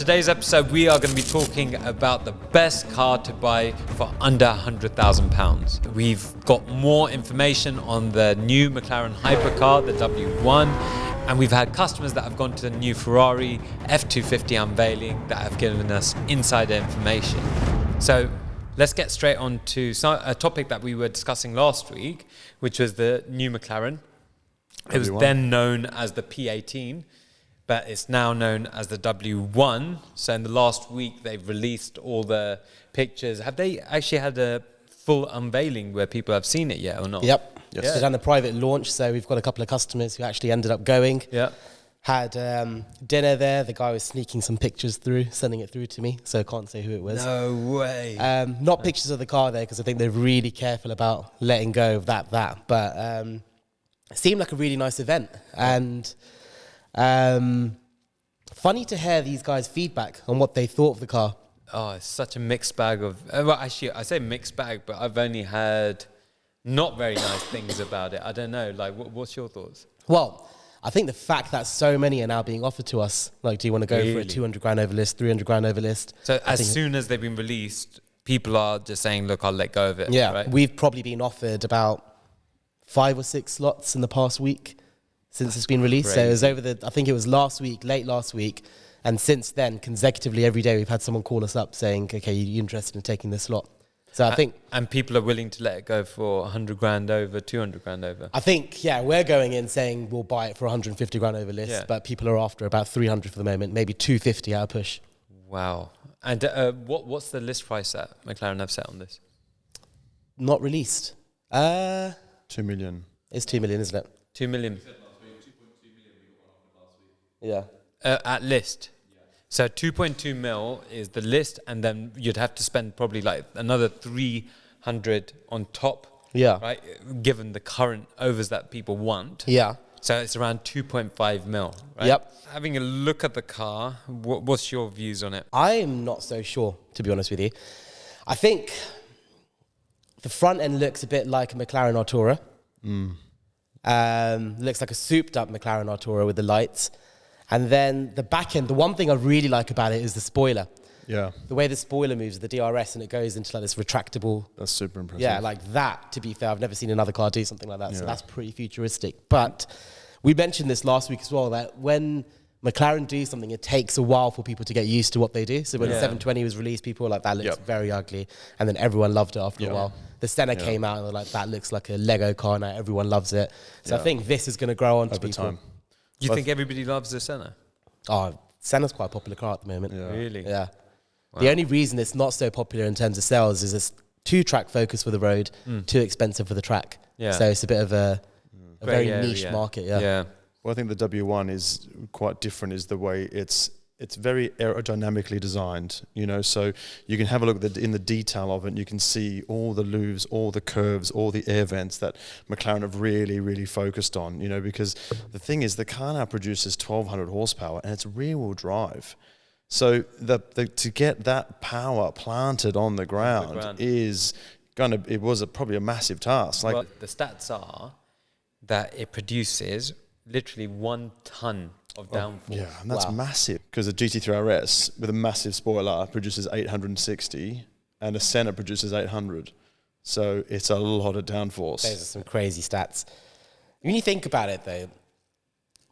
today's episode, we are going to be talking about the best car to buy for under £100,000. We've got more information on the new McLaren hypercar, the W1, and we've had customers that have gone to the new Ferrari F250 unveiling that have given us insider information. So let's get straight on to a topic that we were discussing last week, which was the new McLaren. It was then known as the P18, but it's now known as the W1. So in the last week, they've released all the pictures. Have they actually had a full unveiling where people have seen it yet or not? Yep. Yes. They've done a private launch, so we've got a couple of customers who actually ended up going. Yeah. Had dinner there. The guy was sneaking some pictures through, sending it through to me, so I can't say who it was. No way. Not pictures of the car there, because I think they're really careful about letting go of that. But it seemed like a really nice event. And funny to hear these guys' feedback on what they thought of the car. Oh, it's such a mixed bag of... well, actually, I say mixed bag, but I've only heard not very nice things about it. I don't know. Like, what's your thoughts? Well, I think the fact that so many are now being offered to us, like, do you want to go for a 200 grand over list, 300 grand over list? So as soon as they've been released, people are just saying, look, I'll let go of it. Yeah, right? We've probably been offered about 5 or 6 slots in the past week since it's been released. Crazy. So it was I think it was late last week. And since then, consecutively every day, we've had someone call us up saying, okay, you interested in taking this slot? So I think... And people are willing to let it go for 100 grand over, 200 grand over. I think, yeah, we're going in saying we'll buy it for 150 grand over list, but people are after about 300 for the moment, maybe 250 at a push. Wow. And what's the list price that McLaren have set on this? Not released. 2 million. It's 2 million, isn't it? 2 million. Yeah. At list. So 2.2 mil is the list, and then you'd have to spend probably like another 300 on top. Yeah. Right? Given the current overs that people want. Yeah. So it's around 2.5 mil, right? Yep. Having a look at the car, what's your views on it? I'm not so sure, to be honest with you. I think the front end looks a bit like a McLaren Artura. Looks like a souped up McLaren Artura with the lights. And then the back end, the one thing I really like about it is the spoiler. Yeah. The way the spoiler moves, the DRS, and it goes into like this retractable. That's super impressive. Yeah, like that, to be fair. I've never seen another car do something like that. Yeah. So that's pretty futuristic. But we mentioned this last week as well, that when McLaren do something, it takes a while for people to get used to what they do. So when the 720 was released, people were like, that looks very ugly. And then everyone loved it after a while. The Senna came out and they're like, that looks like a Lego car now. Everyone loves it. So I think this is going to grow on to people. Time. You think everybody loves the Senna? Oh, Senna's quite a popular car at the moment. Yeah. Really? Yeah. Wow. The only reason it's not so popular in terms of sales is it's 2-track focus for the road, too expensive for the track. Yeah. So it's a bit of a very niche market. Yeah. Well, I think the W1 is quite different. Is the way it's very aerodynamically designed. You know, so you can have a look in the detail of it. And you can see all the loops, all the curves, all the air vents that McLaren have really, really focused on. You know, because the thing is, the car now produces 1,200 horsepower and it's rear-wheel drive. So to get that power planted on the ground is probably a massive task. Like, well, the stats are that it produces literally 1 ton of downforce. Yeah, and that's massive, because a GT3 RS with a massive spoiler produces 860 and a Senna produces 800. So it's a lot of downforce. Those are some crazy stats. When you think about it, though,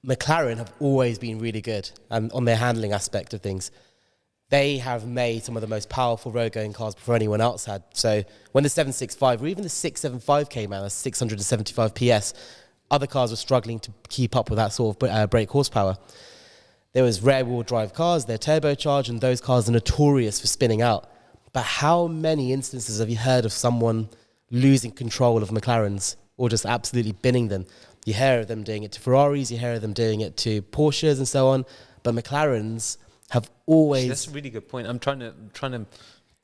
McLaren have always been really good on their handling aspect of things. They have made some of the most powerful road-going cars before anyone else had. So when the 765 or even the 675 came out, that's 675 PS, other cars were struggling to keep up with that sort of brake horsepower. There was rear-wheel drive cars, they're turbocharged, and those cars are notorious for spinning out. But how many instances have you heard of someone losing control of McLarens or just absolutely binning them? You hear of them doing it to Ferraris, you hear of them doing it to Porsches and so on, but McLarens have always... That's a really good point. I'm trying to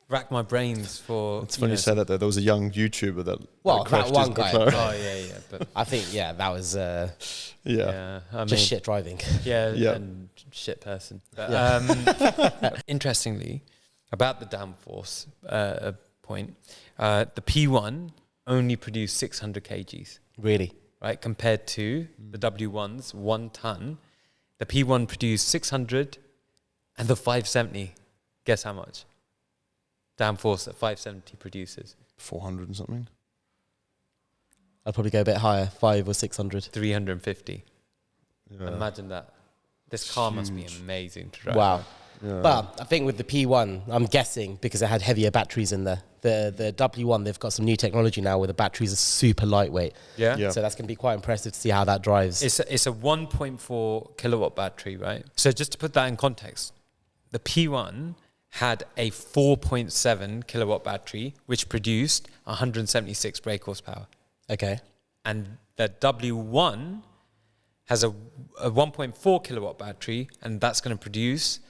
rack my brains for... It's funny you say that, though. There was a young YouTuber that... Well, that one guy. Oh, yeah. But I think, that was... I mean, just shit driving. Yeah, and shit person. But, interestingly, about the downforce point, the P1 only produced 600 kgs. Really? Right, compared to the W1's 1 ton. The P1 produced 600 And the 570, guess how much? Downforce that 570 produces. 400 and something. I'd probably go a bit higher, 500 or 600. 350. Yeah. Imagine that. This car must be Huge. amazing to drive. Wow. Yeah. But I think with the P1, I'm guessing because it had heavier batteries in there. The W1, they've got some new technology now where the batteries are super lightweight. Yeah? Yeah. So that's going to be quite impressive to see how that drives. It's a 1.4 kilowatt battery, right? So just to put that in context, the P1 had a 4.7 kilowatt battery, which produced 176 brake horsepower. Okay. And the W1 has a 1.4 kilowatt battery, and that's going to produce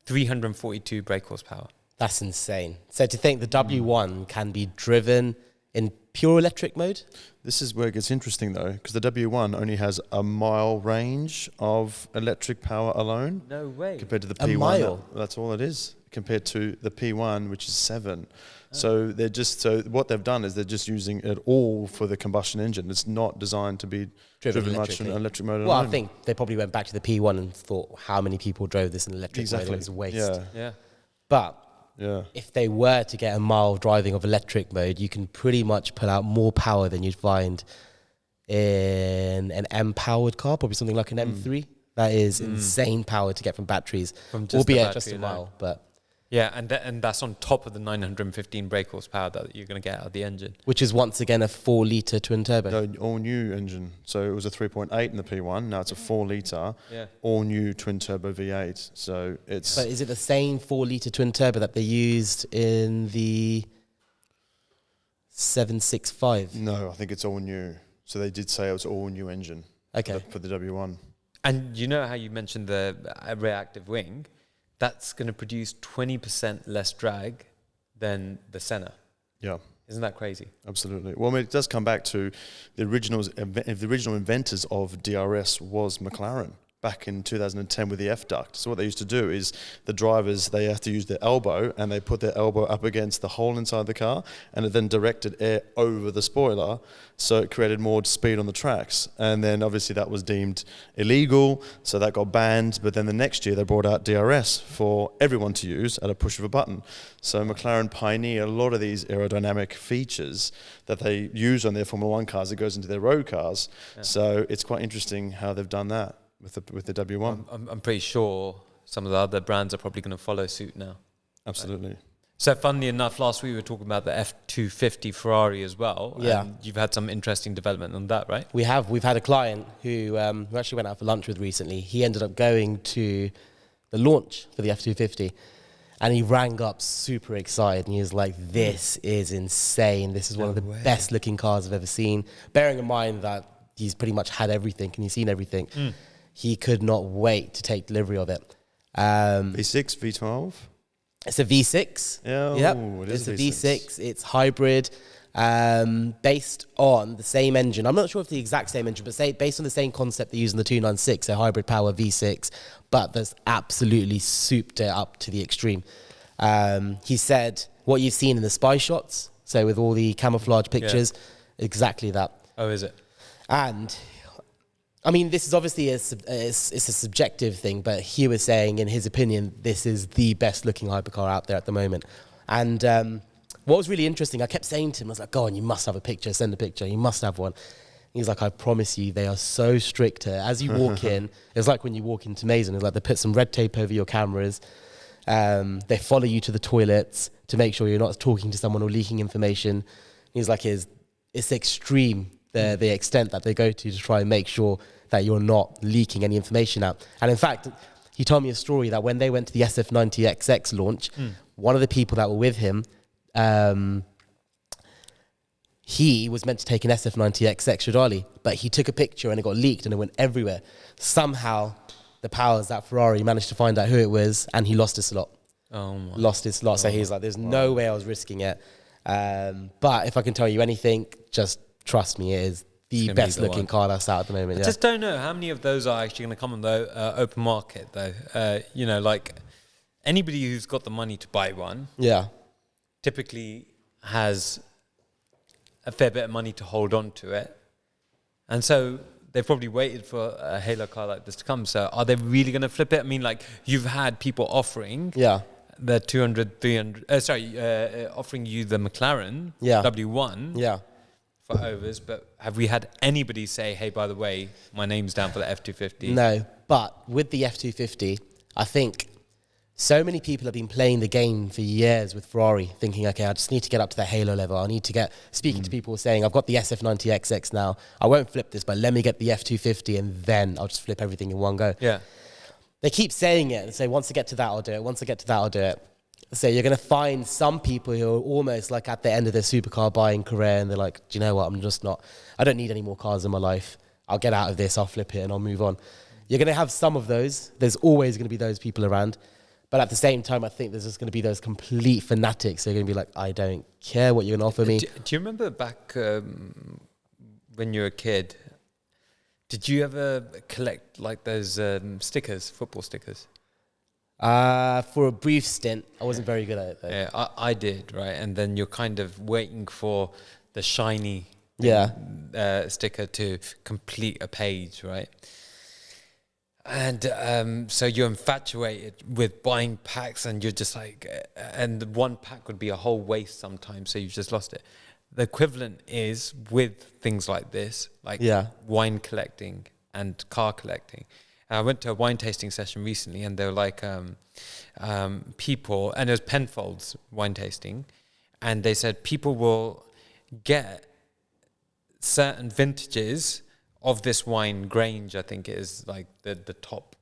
342 brake horsepower. That's insane. So to think the W1 can be driven in pure electric mode? This is where it gets interesting though, because the W1 only has a mile range of electric power alone. No way. Compared to the A P1. mile? That's all it is. Compared to the P1, which is 7. So so what they've done is they're just using it all for the combustion engine. It's not designed to be driven much in electric mode Well, alone. I think they probably went back to the P1 and thought how many people drove this in electric Exactly. mode. It was a waste. Yeah. Yeah. But Yeah. if they were to get a mile driving of electric mode, you can pretty much put out more power than you'd find in an M-powered car, probably something like an M3. That is insane power to get from batteries, From just the albeit battery just a alone. mile. But Yeah, and that's on top of the 915 brake horsepower that you're going to get out of the engine. which is once again a 4-litre twin turbo. No, all new engine. So it was a 3.8 in the P1. Now it's a 4-litre, Yeah. all new twin turbo V8. So it's But is it the same 4-litre twin turbo that they used in the 765? no, I think it's all new. So they did say it was all new engine Okay. for the W1. And you know how you mentioned the reactive wing? That's going to produce 20% less drag than the Senna. Yeah. Isn't that crazy? Absolutely. Well, I mean, it does come back to the original inventors of DRS was McLaren back in 2010 with the F-duct. So what they used to do is the drivers, they have to use their elbow and they put their elbow up against the hole inside the car and it then directed air over the spoiler. So it created more speed on the tracks. And then obviously that was deemed illegal. So that got banned. But then the next year they brought out DRS for everyone to use at a push of a button. So McLaren pioneered a lot of these aerodynamic features that they use on their Formula One cars that goes into their road cars. Yeah. So it's quite interesting how they've done that with the W1. I'm pretty sure some of the other brands are probably going to follow suit now. Absolutely. So funnily enough, last week we were talking about the F250 Ferrari as well. Yeah. And you've had some interesting development on that, right? We've had a client who actually went out for lunch with recently. He ended up going to the launch for the F250 and he rang up super excited and he was like, this is insane. This is one of the best looking cars I've ever seen. Bearing in mind that he's pretty much had everything and he's seen everything. He could not wait to take delivery of it. V6, V12? It's a V6. Yeah, Yep. it is It's a V6. V6. It's hybrid, based on the same engine. I'm not sure if the exact same engine, but based on the same concept they use in the 296, so hybrid power V6, but that's absolutely souped it up to the extreme. He said what you've seen in the spy shots, so with all the camouflage pictures, exactly that. Oh, is it? And I mean, this is obviously it's a subjective thing, but he was saying, in his opinion, this is the best looking hypercar out there at the moment. And what was really interesting, I kept saying to him, I was like, go on, you must have a picture, send a picture, you must have one. He's like, I promise you, they are so strict here. As you walk in, it's like when you walk into Mason, it's like they put some red tape over your cameras. They follow you to the toilets to make sure you're not talking to someone or leaking information. He's like, it's extreme. The extent that they go to try and make sure that you're not leaking any information out. And in fact, he told me a story that when they went to the SF90XX launch, one of the people that were with him, he was meant to take an SF90XX Stradale, but he took a picture and it got leaked and it went everywhere. Somehow, the powers at Ferrari managed to find out who it was and he lost his slot. Oh my. Lost his slot. So he's like, there's no way I was risking it. But if I can tell you anything, just trust me, it is the best looking car that's out at the moment. I just don't know how many of those are actually going to come on the open market, though. You know, like anybody who's got the money to buy one, typically has a fair bit of money to hold on to it, and so they've probably waited for a Halo car like this to come. So are they really going to flip it? I mean, like, you've had people offering the 200, 300, offering you the McLaren W1 for overs. But have we had anybody say, hey, by the way, my name's down for the F250? No, but with the F250, I think so many people have been playing the game for years with Ferrari, thinking, okay, I just need to get up to the Halo level. I need to get, speaking to people saying, I've got the SF90XX now. I won't flip this, but let me get the F250 and then I'll just flip everything in one go. Yeah. They keep saying it and say, once I get to that, I'll do it. Once I get to that, I'll do it. So you're going to find some people who are almost like at the end of their supercar buying career and they're like, do you know what? I don't need any more cars in my life. I'll get out of this, I'll flip it and I'll move on. You're going to have some of those. There's always going to be those people around. But at the same time, I think there's just going to be those complete fanatics. They're going to be like, I don't care what you're going to offer me. Do you remember back when you were a kid, did you ever collect like those stickers, football stickers? For a brief stint, I wasn't very good at it though. Yeah, I did, right? And then you're kind of waiting for the shiny sticker to complete a page, right? And so you're infatuated with buying packs and you're just like, and one pack would be a whole waste sometimes, so you've just lost it. The equivalent is with things like this, like wine collecting and car collecting. And I went to a wine tasting session recently and they were like people, and it was Penfolds wine tasting, and they said people will get certain vintages of this wine, Grange, I think it is like the top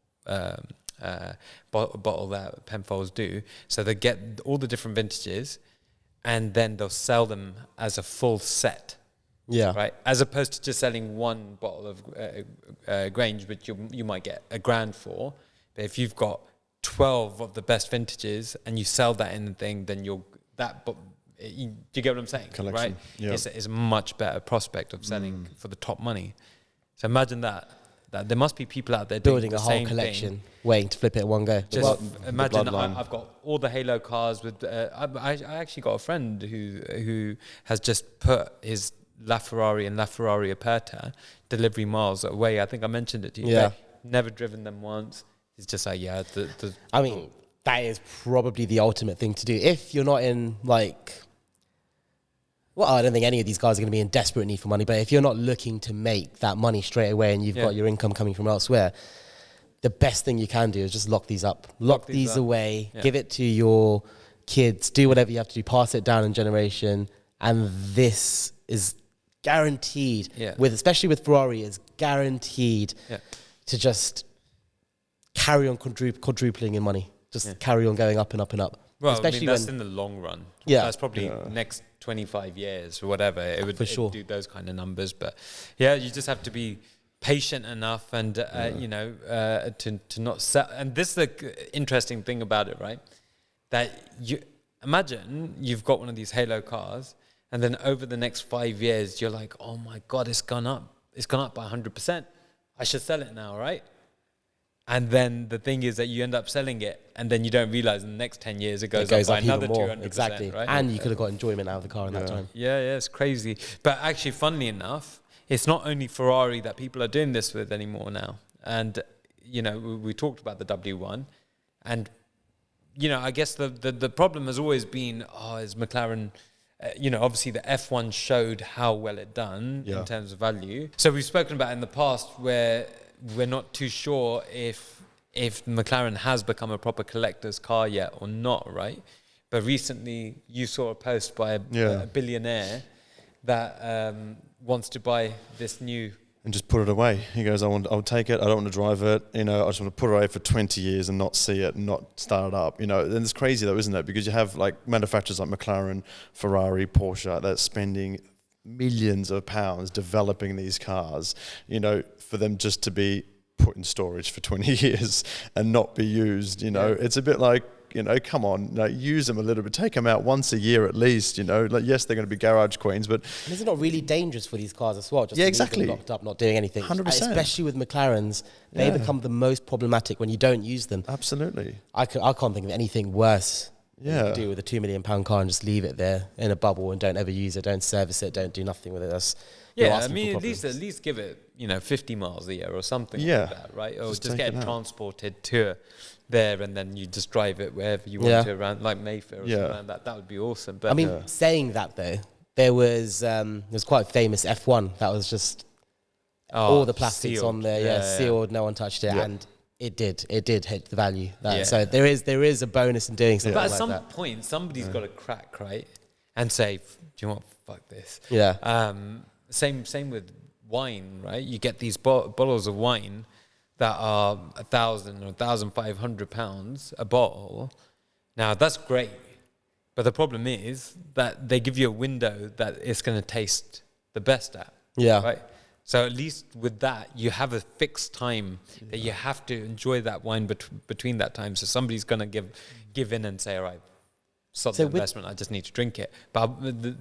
bottle that Penfolds do. So they get all the different vintages and then they'll sell them as a full set. Yeah. Right. As opposed to just selling one bottle of Grange, which you might get $1,000 for. But if you've got 12 of the best vintages and you sell that in the thing, then do you get what I'm saying? Collection. Right. Yeah. It's a much better prospect of selling for the top money. So imagine that there must be people out there building a whole collection, waiting to flip it at one go. Just imagine I've got all the Halo cars with. I actually got a friend who has just put his LaFerrari and LaFerrari Aperta delivery miles away. I think I mentioned it to you. Yeah. Never driven them once. It's just like I mean, that is probably the ultimate thing to do if you're not in like. Well, I don't think any of these guys are going to be in desperate need for money, but if you're not looking to make that money straight away and you've got your income coming from elsewhere, the best thing you can do is just lock these up. Lock these away, give it to your kids, do whatever you have to do, pass it down in generation, and this is guaranteed, especially with Ferrari, is guaranteed to just carry on quadrupling in money. Just carry on going up and up and up. Well, especially that's in the long run. Yeah. That's probably next 25 years or whatever. It would do those kind of numbers. But you just have to be patient enough and, to not sell. And this is the interesting thing about it, right? That you imagine you've got one of these Halo cars and then over the next 5 years, you're like, oh my God, it's gone up. It's gone up by 100%. I should sell it now, right? And then the thing is that you end up selling it, and then you don't realize in the next 10 years it goes up by another 200%. Exactly, right? And you could have got enjoyment out of the car in that time. Yeah, it's crazy. But actually, funnily enough, it's not only Ferrari that people are doing this with anymore now. And we talked about the W1, and I guess the problem has always been, is McLaren. Obviously the F1 showed how well it done in terms of value. So we've spoken about in the past where we're not too sure if McLaren has become a proper collector's car yet or not, right? But recently you saw a post by a billionaire that wants to buy this new... And just put it away. He goes, I'll take it, I don't want to drive it, I just want to put it away for 20 years and not see it and not start it up. And it's crazy though, isn't it? Because you have like manufacturers like McLaren, Ferrari, Porsche that's spending millions of pounds developing these cars, for them just to be put in storage for 20 years and not be used, It's a bit like, come on, use them a little bit, take them out once a year at least, like, yes, they're going to be garage queens, but... And is it not really dangerous for these cars as well? Just exactly. Locked up, not doing anything. 100%. Especially with McLarens, they become the most problematic when you don't use them. Absolutely. I can't think of anything worse You Yeah. can do it with a £2 million car and just leave it there in a bubble and don't ever use it, don't service it, don't do nothing with it. That's you're Yeah, I asking for mean, problems. at least give it 50 miles a year or something Yeah. like that, right? Or Just just take get it it out. transported to there, and then you just drive it wherever you want Yeah. to around, like Mayfair or Yeah. something like that. That would be awesome. But I mean, saying that though, there's quite a famous F1 that was just all the plastics sealed. on there, sealed, no one touched it, Yeah. and it did hit the value. Yeah. So there is a bonus in doing something But at like some that. point, somebody's got to crack, right? And say, do you know what? Fuck this. Yeah. Same with wine, right? You get these bottles of wine that are £1,000 or £1,500 a bottle. Now that's great, but the problem is that they give you a window that it's going to taste the best at. Yeah. Right. So at least with that, you have a fixed time that you have to enjoy that wine between that time. So somebody's going to give in and say, all right, stop So the with- investment. I just need to drink it. But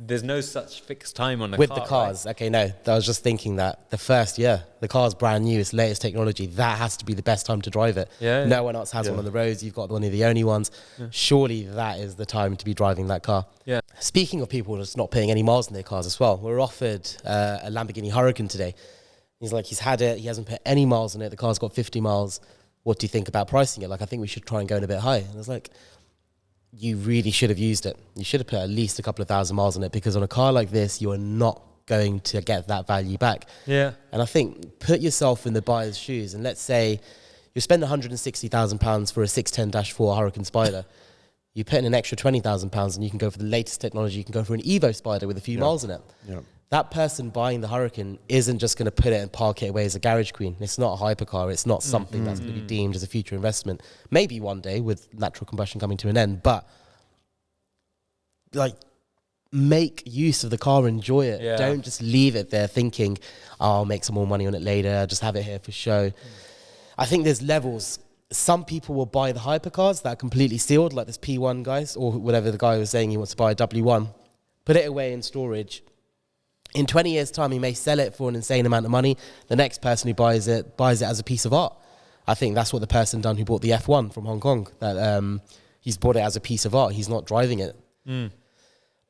there's no such fixed time on a With car. the cars, okay, no, I was just thinking that the first year, the car's brand new, it's latest technology, that has to be the best time to drive it. Yeah. No one else has one on the roads, you've got one of the only ones. Surely that is the time to be driving that car. Yeah. Speaking of people just not putting any miles in their cars as well, we're offered a Lamborghini Huracan today. He's like, he's had it, he hasn't put any miles in it, the car's got 50 miles. What do you think about pricing it? Like, I think we should try and go in a bit high. And I was like, you really should have used it. You should have put at least a couple of thousand miles on it, because on a car like this, you are not going to get that value back. Yeah. And I think put yourself in the buyer's shoes, and let's say you spend £160,000 for a 610-4 Huracan Spider. You put in an extra £20,000 and you can go for the latest technology. You can go for an Evo Spider with a few miles in it. Yeah. That person buying the Huracan isn't just going to put it and park it away as a garage queen. It's not a hypercar. It's not something that's going to be deemed as a future investment. Maybe one day with natural combustion coming to an end, but like, make use of the car, enjoy it. Yeah. Don't just leave it there thinking, oh, I'll make some more money on it later, just have it here for show. I think there's levels. Some people will buy the hypercars that are completely sealed, like this P1 guys, or whatever the guy was saying he wants to buy a W1, put it away in storage. In 20 years' time, he may sell it for an insane amount of money. The next person who buys it as a piece of art. I think that's what the person done who bought the F1 from Hong Kong. That he's bought it as a piece of art. He's not driving it.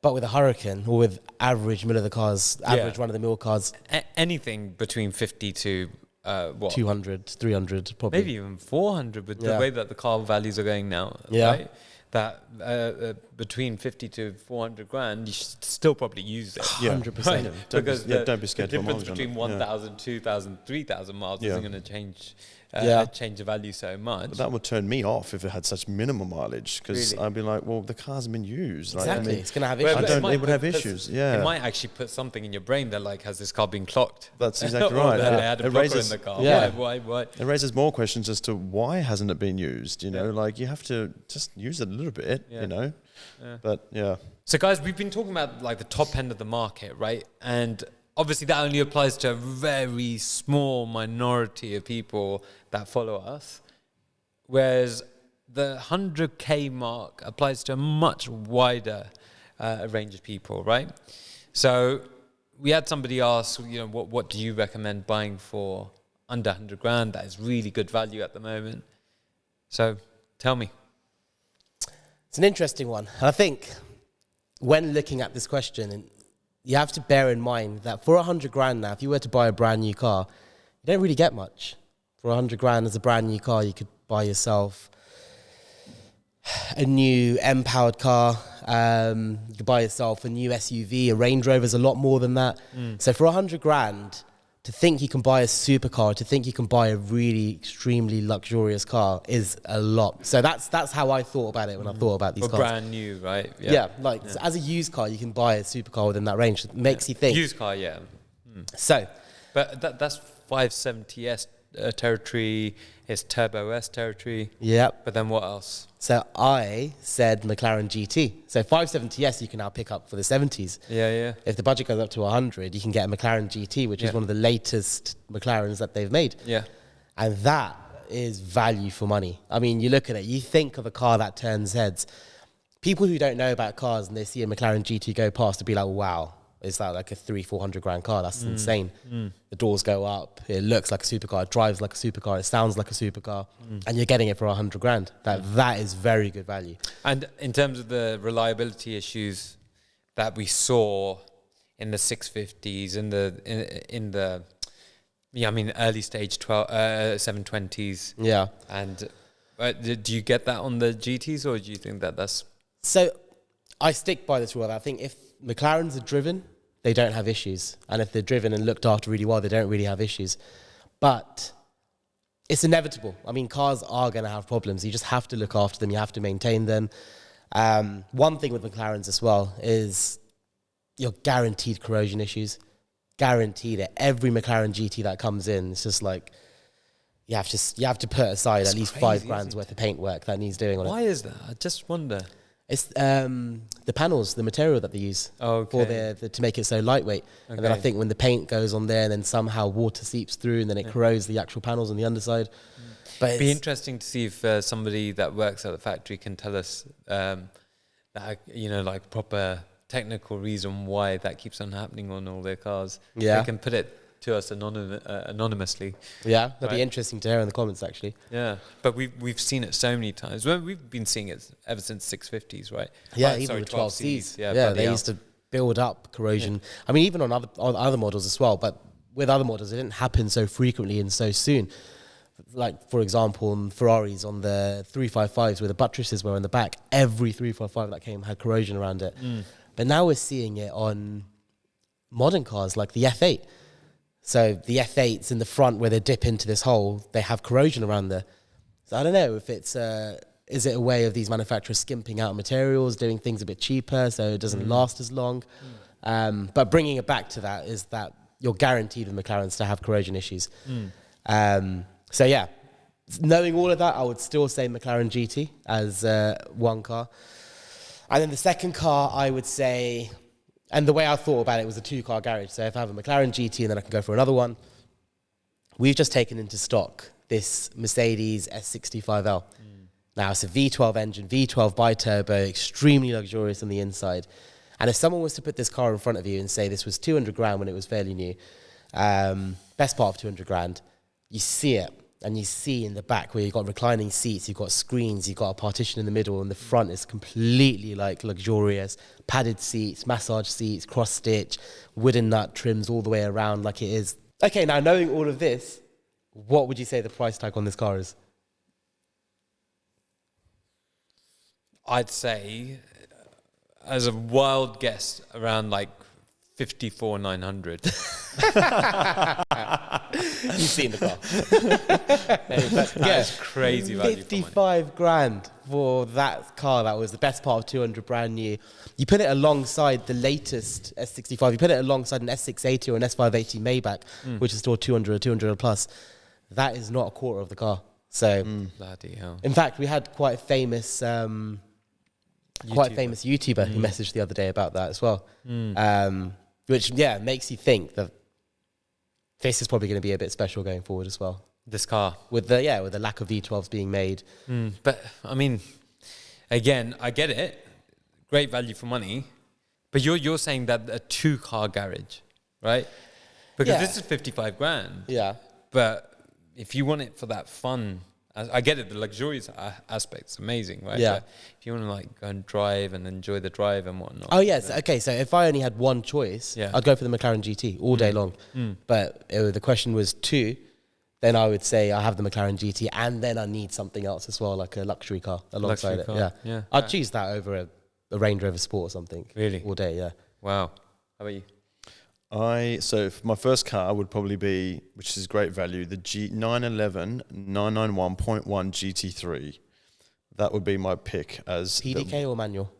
But with a Huracan, or with average run-of-the-mill cars, Anything between 50 to 200, 300, probably. maybe even 400 with the Yeah. way that the car values are going now. Yeah. Right? That between 50 to 400 grand, you should still probably use it. 100%. Right? Yeah. Don't be- Because yeah, don't be scared the to put difference mileage on it. between Yeah. 1,000, 2,000, 3,000 miles Yeah. isn't going to change Yeah. change the value so much. But that would turn me off if it had such minimal mileage, because Really? I'd be like, well, the car's been used. Like, Exactly. I mean, It's going to have Well, issues. I but don't- might it would have put- issues, yeah. It might actually put something in your brain that, like, has this car been clocked? That's exactly Or right. that Yeah. they had a It blocker raises- in the car. Yeah. Why? It raises more questions as to why hasn't it been used, you know? Yeah. Like, you have to just use it a little bit, Yeah. you know? Yeah. But, yeah. So, guys, we've been talking about like the top end of the market, right? And obviously, that only applies to a very small minority of people that follow us, whereas the 100K mark applies to a much wider range of people, right? So, we had somebody ask, what do you recommend buying for under 100 grand? That is really good value at the moment. So, tell me. It's an interesting one. I think when looking at this question, you have to bear in mind that for 100 grand now, if you were to buy a brand new car, you don't really get much. For 100 grand as a brand new car, you could buy yourself a new M-powered car. You could buy yourself a new SUV. A Range Rover is a lot more than that. So for 100 grand, to think you can buy a supercar, to think you can buy a really extremely luxurious car is a lot. So that's how I thought about it when I thought about these Or cars. brand new, right? Yeah, as a used car, you can buy a supercar within that range. It makes you think. Used car, yeah. So, But that's 570S territory, it's Turbo S territory. yeah. But then what else? So I said McLaren GT. So 570S you can now pick up for the 70s. Yeah. If the budget goes up to 100, you can get a McLaren GT, which is Yeah. one of the latest McLarens that they've made. Yeah. And that is value for money. I mean, you look at it, you think of a car that turns heads. People who don't know about cars and they see a McLaren GT go past, to be like, wow, is that like a 300-400 grand car? That's insane. The doors go up. It looks like a supercar. It drives like a supercar. It sounds like a supercar. And you're getting it for 100 grand. That is very good value. And in terms of the reliability issues that we saw in the 650s, in the early stage 720s. Yeah. And do you get that on the GTs, or do you think that that's... So I stick by this rule. I think if McLarens are driven, they don't have issues. And if they're driven and looked after really well, they don't really have issues. But it's inevitable. I mean, cars are going to have problems. You just have to look after them. You have to maintain them. One thing with McLarens as well is you're guaranteed corrosion issues. Guaranteed it. Every McLaren GT that comes in, it's just like you have to put aside at least crazy, 5 grand's worth of paintwork that needs doing on it. Why is that? I just wonder. It's the panels, the material that they use for to make it so lightweight. Okay. And then I think when the paint goes on there, and then somehow water seeps through, and then it corrodes the actual panels on the underside. But it'd be interesting to see if somebody that works at the factory can tell us that, like proper technical reason why that keeps on happening on all their cars. Yeah, they can put it to us anonymously. Yeah, that'd be interesting to hear in the comments, actually. Yeah, but we've seen it so many times. Well, we've been seeing it ever since 650s, right? Yeah, even with 12Cs. Yeah, they used to build up corrosion. Yeah. I mean, even on other models as well, but with other models, it didn't happen so frequently and so soon. Like, for example, on Ferraris, on the 355s where the buttresses were in the back, every 355 that came had corrosion around it. But now we're seeing it on modern cars like the F8. So the F8s in the front where they dip into this hole, they have corrosion around there. So I don't know if it's, is it a way of these manufacturers skimping out materials, doing things a bit cheaper so it doesn't last as long? But bringing it back to that is that you're guaranteed with McLarens to have corrosion issues. So yeah, knowing all of that, I would still say McLaren GT as one car. And then the second car, I would say... And the way I thought about it was a 2-car garage. So if I have a McLaren GT and then I can go for another one, we've just taken into stock this Mercedes S65L. Now, it's a V12 engine, V12 bi-turbo, extremely luxurious on the inside. And if someone was to put this car in front of you and say this was 200 grand when it was fairly new, best part of 200 grand, you see it. And you see in the back where you've got reclining seats, you've got screens, you've got a partition in the middle, and the front is completely like luxurious. Padded seats, massage seats, cross-stitch, wooden nut trims all the way around like it is. Okay, now knowing all of this, what would you say the price tag on this car is? I'd say, as a wild guess, around like 54,900. You've seen the car. That's crazy value 55 grand for that car that was the best part of 200 brand new. You put it alongside the latest S65, you put it alongside an S680 or an S580 Maybach, which is still 200 or 200 plus. That is not a quarter of the car. So, bloody hell. In fact, we had quite a famous YouTuber who messaged the other day about that as well. Which, makes you think that this is probably going to be a bit special going forward as well. This car. With the lack of V12s being made. But, I mean, again, I get it. Great value for money. But you're saying that a 2-car garage, right? Because this is 55 grand. Yeah. But if you want it for that fun... I get it, the luxurious aspect's amazing, right? Yeah. But if you want to like go and drive and enjoy the drive and whatnot. Oh, yes. Okay, so if I only had one choice, I'd go for the McLaren GT all day long. But the question was 2, then I would say I have the McLaren GT and then I need something else as well, like a luxury car alongside it. Yeah. I'd choose that over a Range Rover Sport or something. Really? All day, yeah. Wow. How about you? So for my first car would probably be, which is great value, the G911 991.1 GT3. That would be my pick as PDK or manual.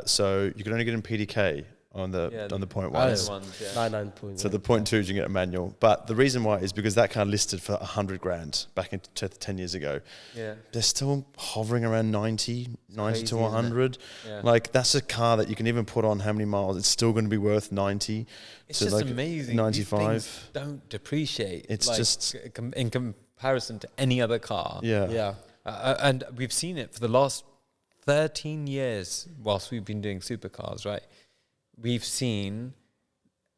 So you can only get in PDK on the 0.1s. 99. So the 0.2s you can get a manual. But the reason why is because that car listed for 100 grand back in 10 years ago. Yeah. They're still hovering around 90 to 100. Yeah. Like that's a car that you can even put on how many miles, it's still going to be worth 90. It's just like amazing. 95. These things don't depreciate. It's like, just in comparison to any other car. Yeah. And we've seen it for the last 13 years whilst we've been doing supercars, right? We've seen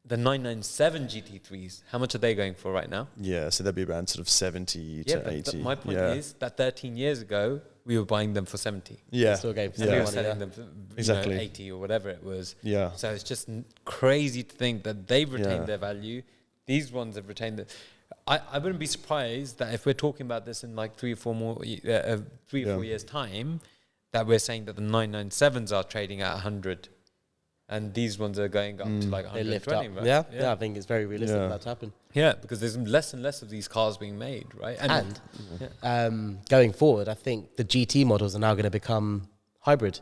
the 997 GT3s, how much are they going for right now? Yeah, so they'd be around sort of 70 to 80. My point yeah. is that 13 years ago, we were buying them for 70. Yeah. Still going for And we some were money, selling yeah. them for Exactly. 80 or whatever it was. Yeah. So it's just crazy to think that they've retained Yeah. their value. These ones have retained it. I wouldn't be surprised that if we're talking about this in like 3 or 4 more, 3 or 4 years time, that we're saying that the 997s are trading at 100. And these ones are going up to like They lift up. 120, right? Yeah, yeah, I think it's very realistic Yeah. for that to happen. Yeah, because there's less and less of these cars being made, right? And going forward, I think the GT models are now going to become hybrid.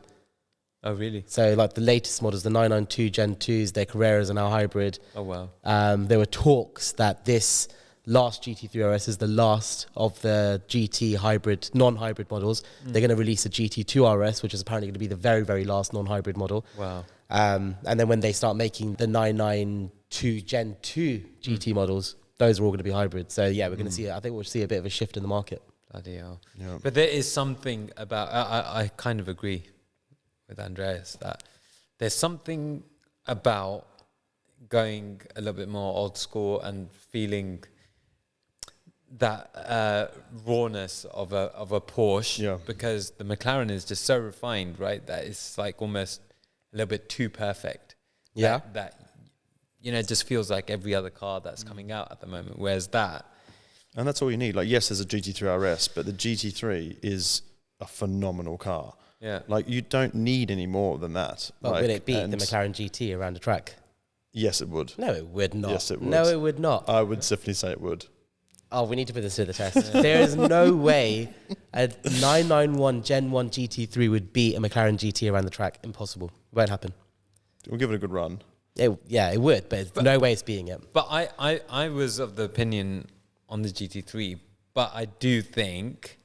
Oh, really? So like the latest models, the 992 Gen 2s, their Carreras are now hybrid. Oh, wow. There were talks that this last GT3 RS is the last of the GT hybrid, non-hybrid models. They're going to release a GT2 RS, which is apparently going to be the very, very last non-hybrid model. Wow. And then when they start making the 992 Gen 2 GT models, those are all going to be hybrid. So yeah, we're going to see, I think we'll see a bit of a shift in the market. Bloody hell. Yeah. But there is something about, I kind of agree with Andreas that there's something about going a little bit more old school and feeling that rawness of a Porsche, Yeah. because the McLaren is just so refined, right? That it's like almost a little bit too perfect. Yeah. That you know, it just feels like every other car that's coming out at the moment. Whereas that, And that's all you need. Like, yes, there's a GT3 RS, but the GT3 is a phenomenal car. yeah, Like, you don't need any more than that. But like, would it beat the and McLaren GT around the track? Yes, it would. No, it would not. Yes, it would. No, it would not. I would definitely say it would. Oh, we need to put this to the test. There is no way a 991 Gen 1 GT3 would beat a McLaren GT around the track. Impossible. Won't happen. We'll give it a good run. It would, but no way it's beating it. But I was of the opinion on the GT3, but I do think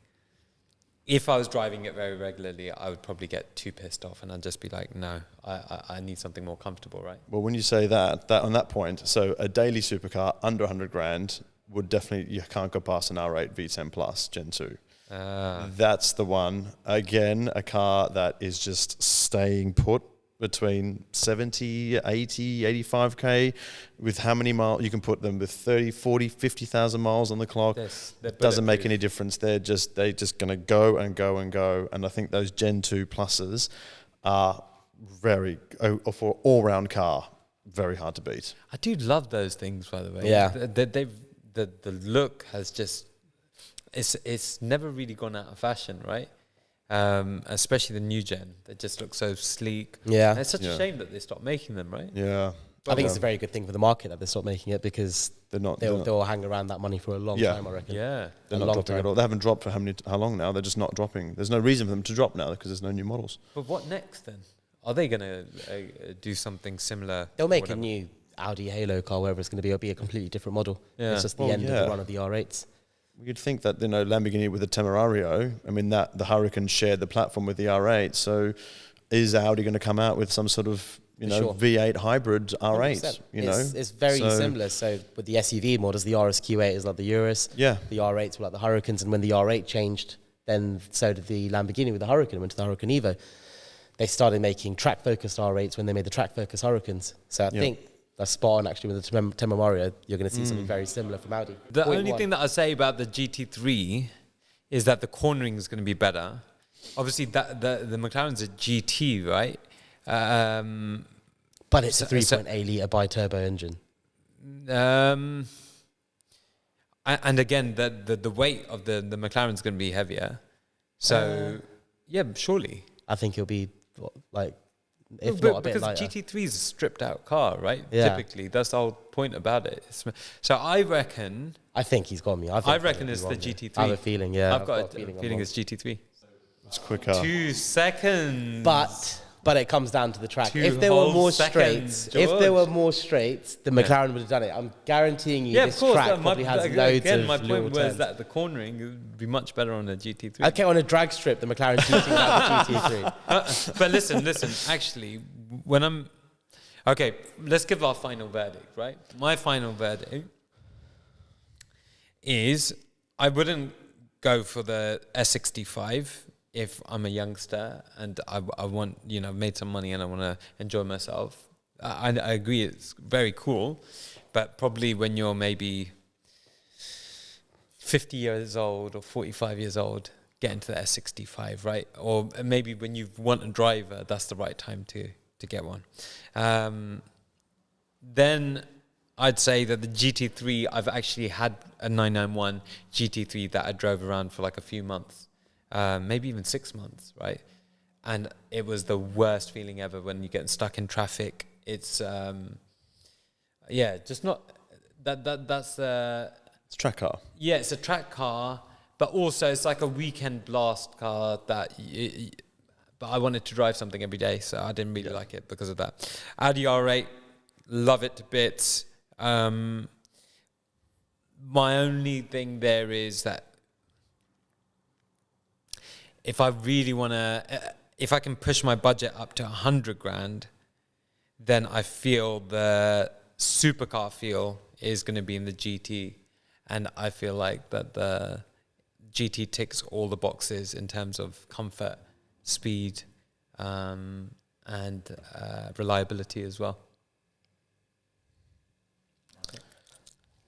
if I was driving it very regularly, I would probably get too pissed off and I'd just be like, no, I need something more comfortable, right? Well, when you say that on that point, so a daily supercar under 100 grand would definitely, you can't go past an R8 V10 Plus Gen 2. That's the one. Again, a car that is just staying put between 70, 80, 85K, with how many miles you can put them with 30, 40, 50,000 miles on the clock. Doesn't make any difference. They're just going to go and go and go. And I think those Gen 2 Pluses are very, for all-round car, very hard to beat. I do love those things, by the way. Yeah. The look has just, it's never really gone out of fashion, right? Especially the new gen. They just look so sleek. Yeah. And it's such a shame that they stopped making them, right? Yeah. I think it's a very good thing for the market that they stopped making it, because They'll they'll hang around that money for a long time, I reckon. Yeah. They're A not long dropping time. at all. They haven't dropped for how long now? They're just not dropping. There's no reason for them to drop now because there's no new models. But what next then? Are they going to do something similar? They'll make Whatever. a new Audi Halo car, wherever it's going to be. It'll be a completely different model. Yeah. It's just the Well, end of yeah. the run of the R8s. You'd think that, Lamborghini with the Temerario, I mean, that the Huracan shared the platform with the R8. So is Audi going to come out with some sort of, Sure. V8 hybrid R8? 100%. It's very similar. So with the SUV models, the RSQ8 is like the Urus. Yeah. The R8s were like the Huracans. And when the R8 changed, then so did the Lamborghini with the Huracan, went to the Huracan Evo. They started making track-focused R8s when they made the track-focused Huracans. So I think that's spot on, actually, with the Temerario. You're going to see something very similar from Audi. The Point only one. thing that I say about the GT3 is that the cornering is going to be better. Obviously, the McLaren's a GT, right? But it's a so- 3.8 litre bi-turbo engine. And again, the weight of the McLaren's going to be heavier. So, yeah, surely. I think it'll be, if But not a bit because lighter. GT3 is a stripped out car, right? Yeah. Typically, that's the whole point about it. So I reckon I think he's got me. I reckon it's the wrong here. GT3. I have a feeling, yeah. I've got a I'm feeling wrong. it's GT3. It's quicker. 2 seconds. But it comes down to the track. 2 If there were whole more seconds, straights, if there George. were more straights, the McLaren would have done it. I'm guaranteeing you Yeah, this of course. track probably has loads of my little point was turns. that the cornering would be much better on a GT3. Okay, on a drag strip, the McLaren GT without the GT3. But listen. Actually, when I'm okay, let's give our final verdict, right? My final verdict is I wouldn't go for the S65 if I'm a youngster and I want, made some money and I want to enjoy myself. I agree, it's very cool, but probably when you're maybe 50 years old or 45 years old, get into the S65, right? Or maybe when you want a driver, that's the right time to get one. Then I'd say that the GT3, I've actually had a 991 GT3 that I drove around for like a few months, maybe even 6 months, right? And it was the worst feeling ever when you get stuck in traffic. It's, just not, that's It's a track car. yeah, it's a track car, but also it's like a weekend blast car that but I wanted to drive something every day, so I didn't really like it because of that. Audi R8, love it to bits. My only thing there is that if I really want to, if I can push my budget up to 100 grand, then I feel the supercar feel is going to be in the GT. And I feel like that the GT ticks all the boxes in terms of comfort, speed, and reliability as well.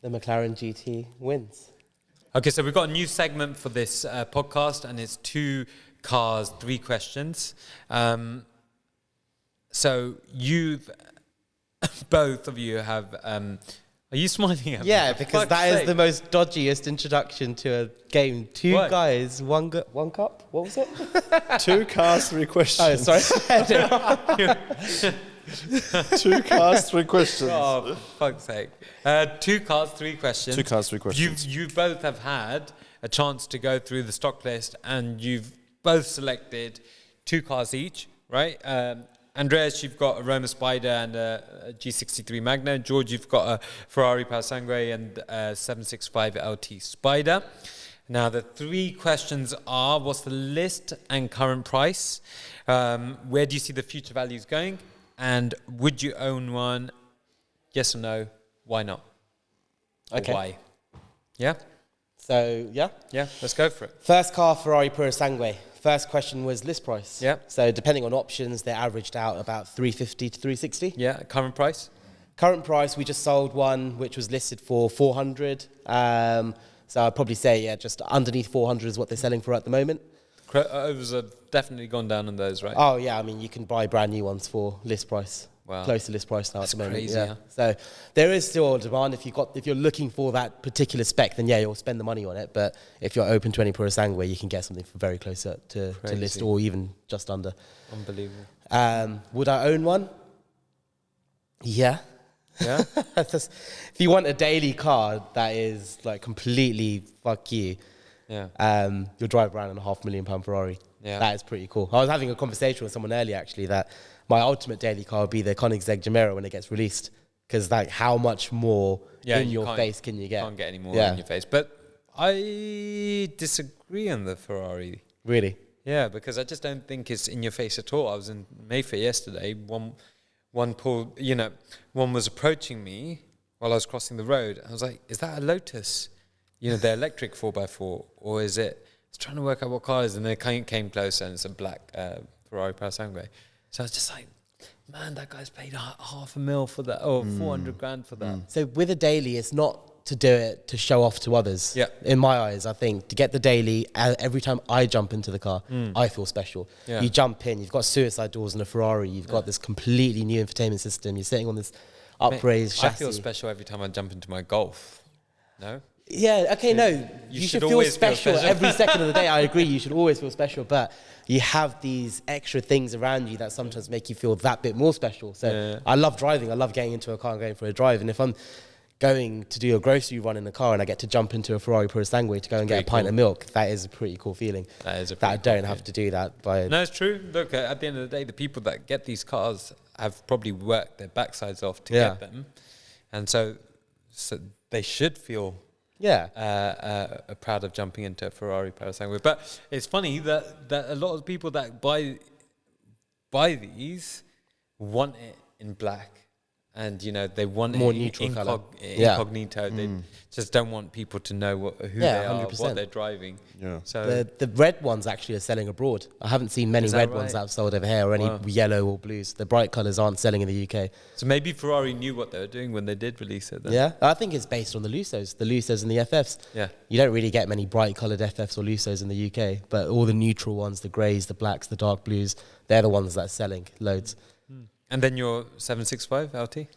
The McLaren GT wins. Okay, so we've got a new segment for this podcast, and it's 2 cars, 3 questions. So you've, both of you have, are you smiling at me? Yeah, For because fuck's that is sake. the most dodgiest introduction to a game. 2 What? guys, one cup. What was it? 2 cars, 3 questions. Oh, sorry. 2 cars, 3 questions. Oh, for fuck's sake. 2 cars, 3 questions. 2 cars, 3 questions. You both have had a chance to go through the stock list, and you've both selected 2 cars each, right? Andreas, you've got a Roma Spider and a G63 Magna. George, you've got a Ferrari Parasangue and a 765 LT Spider. Now, the 3 questions are, what's the list and current price? Where do you see the future values going? And would you own one? Yes or no? Why not? Okay. Or why? Yeah? So, yeah. Yeah, let's go for it. First car, Ferrari Parasangue. First question was list price. Yeah. So depending on options, they're averaged out about 350 to 360. Yeah, current price? Current price, we just sold one which was listed for 400. So I'd probably say, just underneath 400 is what they're selling for at the moment. Overs have definitely gone down on those, right? Oh yeah, I mean you can buy brand new ones for list price. Wow. Close to list price now That's at the moment. crazy, Yeah. huh? So there is still a demand. If you're looking for that particular spec, then yeah, you'll spend the money on it. But if you're open to any Parasangue, you can get something for very close to list, or even just under. Unbelievable. Would I own one? Yeah. Yeah? If you want a daily car that is like completely fuck you, Yeah. you'll drive around in a £500,000 Ferrari. Yeah. That is pretty cool. I was having a conversation with someone earlier actually that my ultimate daily car would be the Koenigsegg Gemera when it gets released, because like how much more in you your can't- face can you get? Can't get any more Yeah. in your face. But I disagree on the Ferrari. Really? Yeah, because I just don't think it's in your face at all. I was in Mayfair yesterday. One was approaching me while I was crossing the road. I was like, is that a Lotus? The electric 4x4, or is it? I was trying to work out what car it is, and then it came closer, and it's a black Ferrari Parasangue. So I was just like, man, that guy's paid $500,000 for that, or 400 grand for that. So with a daily, it's not to do it to show off to others. Yeah. In my eyes, I think to get the daily, every time I jump into the car, I feel special. Yeah. You jump in, you've got suicide doors in a Ferrari, you've got this completely new infotainment system, you're sitting on this upraised I chassis. feel special every time I jump into my Golf. No? Yeah, okay, no. You should should feel always feel special special. every second of the day. I agree, you should always feel special, but you have these extra things around you that sometimes make you feel that bit more special. So Yeah. I love driving. I love getting into a car and going for a drive. And if I'm going to do a grocery run in a car and I get to jump into a Ferrari Parasangue to go and get a pretty pint cool. of milk, that is a pretty cool feeling. That is a That I pretty cool don't have to do that by... No, it's true. Look, at the end of the day, the people that get these cars have probably worked their backsides off to Yeah. get them. And so they should feel proud of jumping into a Ferrari Parasangue. But it's funny that a lot of people that buy these want it in black and they want More it neutral colour. Yeah. incognito. They just don't want people to know who they are, 100%. what they're driving. Yeah. So The red ones actually are selling abroad. I haven't seen many Is that red right? ones that have sold over here, or any yellow or blues. The bright colours aren't selling in the UK. so maybe Ferrari knew what they were doing when they did release it. Then. Yeah, I think it's based on the Lusos and the FFs. Yeah. You don't really get many bright coloured FFs or Lusos in the UK, but all the neutral ones, the greys, the blacks, the dark blues, they're the ones that are selling loads. And then your 765 LT.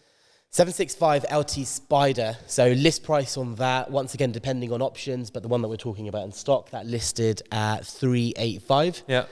765 LT Spider. So list price on that, once again, depending on options, but the one that we're talking about in stock, that listed at 385. Yeah.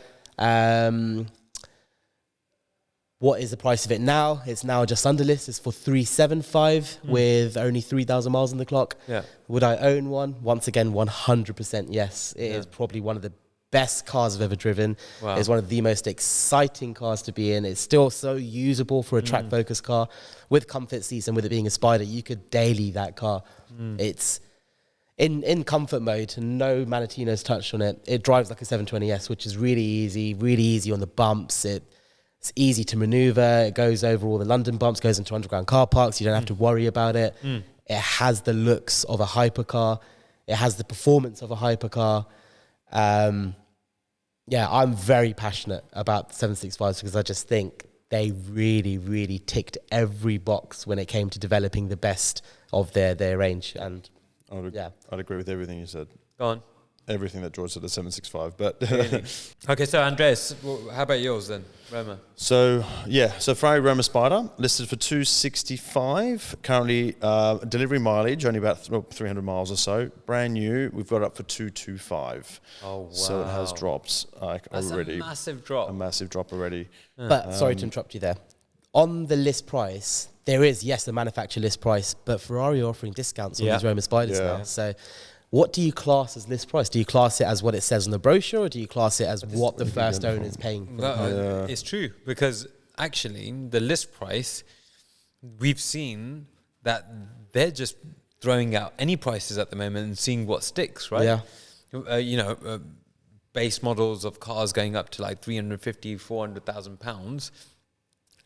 What is the price of it now? It's now just under list. It's for 375 with only 3,000 miles on the clock. Yeah. Would I own one? Once again, 100% yes. It is probably one of the best cars I've ever driven. Wow. It's one of the most exciting cars to be in. It's still so usable for a track focus car with comfort seats, and with it being a Spider, you could daily that car. It's in comfort mode, and no Manatino's touched on it. It drives like a 720S, which is really easy on the bumps. It's easy to maneuver. It goes over all the London bumps, goes into underground car parks. You don't have to worry about it. It has the looks of a hypercar. It has the performance of a hypercar. Yeah, I'm very passionate about the 765s because I just think they really ticked every box when it came to developing the best of their range. And I'd agree with everything you said. Go on. Everything that George said at 765. But Really? Okay, so Andreas, how about yours then? Roma. So Ferrari Roma Spider listed for 265. Currently delivery mileage only about 300 miles or so. Brand new, we've got it up for 225. Oh wow! So it has dropped That's already. a massive drop. A massive drop already. But sorry to interrupt you there. On the list price, there is, yes, the manufacturer list price, but Ferrari are offering discounts on these Roma Spiders now. So what do you class as list price? Do you class it as what it says on the brochure, or do you class it as what the first owner is paying for the car? It's true, because actually the list price, we've seen that they're just throwing out any prices at the moment and seeing what sticks, right? Yeah. Base models of cars going up to like 350, 400,000 pounds.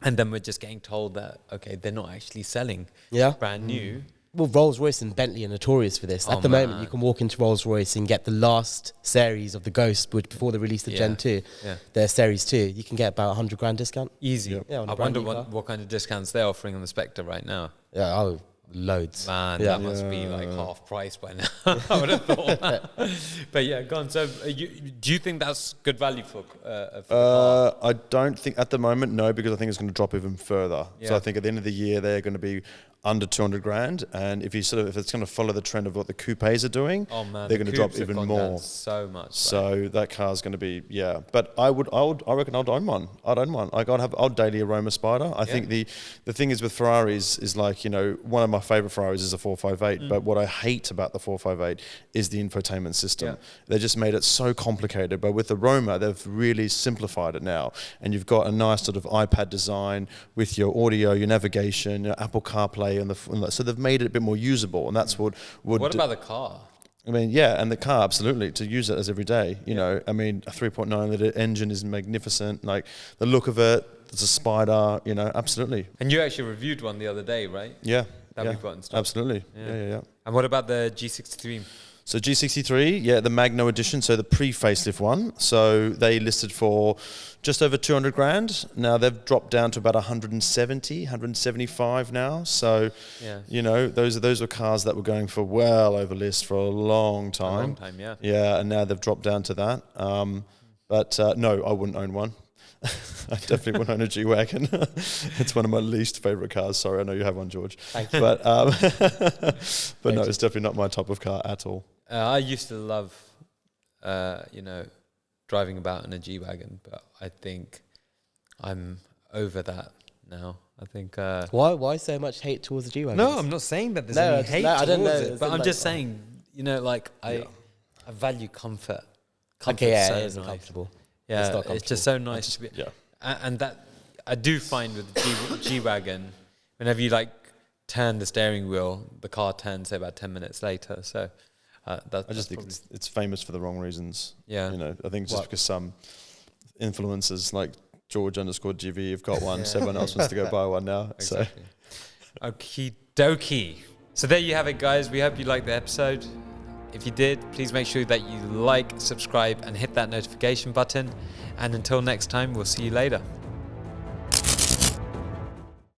And then we're just getting told that, okay, they're not actually selling brand new. Well, Rolls-Royce and Bentley are notorious for this. At the moment, you can walk into Rolls-Royce and get the last series of the Ghost, which before they released the Gen 2, their Series 2, you can get about 100 grand discount. Easy. Yeah, on a I brand wonder new car. what kind of discounts they're offering on the Spectre right now. Yeah, loads. Man, that must be like half price by now. I would have thought that. But yeah, go on. So do you think that's good value for the car? I don't think at the moment, no, because I think it's going to drop even further. Yeah. So I think at the end of the year, they're going to be under 200 grand. And if it's going to follow the trend of what the coupes are doing, they're going to drop even more. So much. So that car's going to be, But I reckon I'd own one. I'd daily a Roma Spider. I think the thing is with Ferraris is like, one of my favorite Ferraris is a 458. But what I hate about the 458 is the infotainment system. They just made it so complicated. But with the Roma, they've really simplified it now. And you've got a nice sort of iPad design with your audio, your navigation, your Apple CarPlay, so they've made it a bit more usable. And that's what would... What about the car? I mean, and the car, absolutely, to use it as every day. I mean, a 3.9 litre engine is magnificent. Like, the look of it, it's a Spider, absolutely. And you actually reviewed one the other day, right? Yeah. That we've got in stock. Absolutely. Yeah. And what about the G63? So G63, the Magno edition, so the pre-facelift one. So they listed for just over 200 grand. Now they've dropped down to about 170, 175 now. So, those were cars that were going for well over list for a long time. A long time, yeah. Yeah, and now they've dropped down to that. But no, I wouldn't own one. I definitely wouldn't own a G-Wagon. It's one of my least favourite cars. Sorry, I know you have one, George. Thank you. But no, it's definitely not my type of car at all. I used to love, driving about in a G-Wagon, but I think I'm over that now. I think... Why so much hate towards the G-Wagon? No, I'm not saying that there's any hate towards I don't know. it, but I'm just saying, I value comfort. Comfort Okay, so it is nice. uncomfortable. Yeah, it's just so nice to be... Yeah. And that, I do find with the G-Wagon, whenever you turn the steering wheel, the car turns, say, about 10 minutes later, so... I just think it's famous for the wrong reasons. Yeah. I think just because some influencers George_GVE have got one, so everyone else wants to go buy one now. Exactly. Okie dokie. So there you have it, guys. We hope you liked the episode. If you did, please make sure that you like, subscribe, and hit that notification button. And until next time, we'll see you later.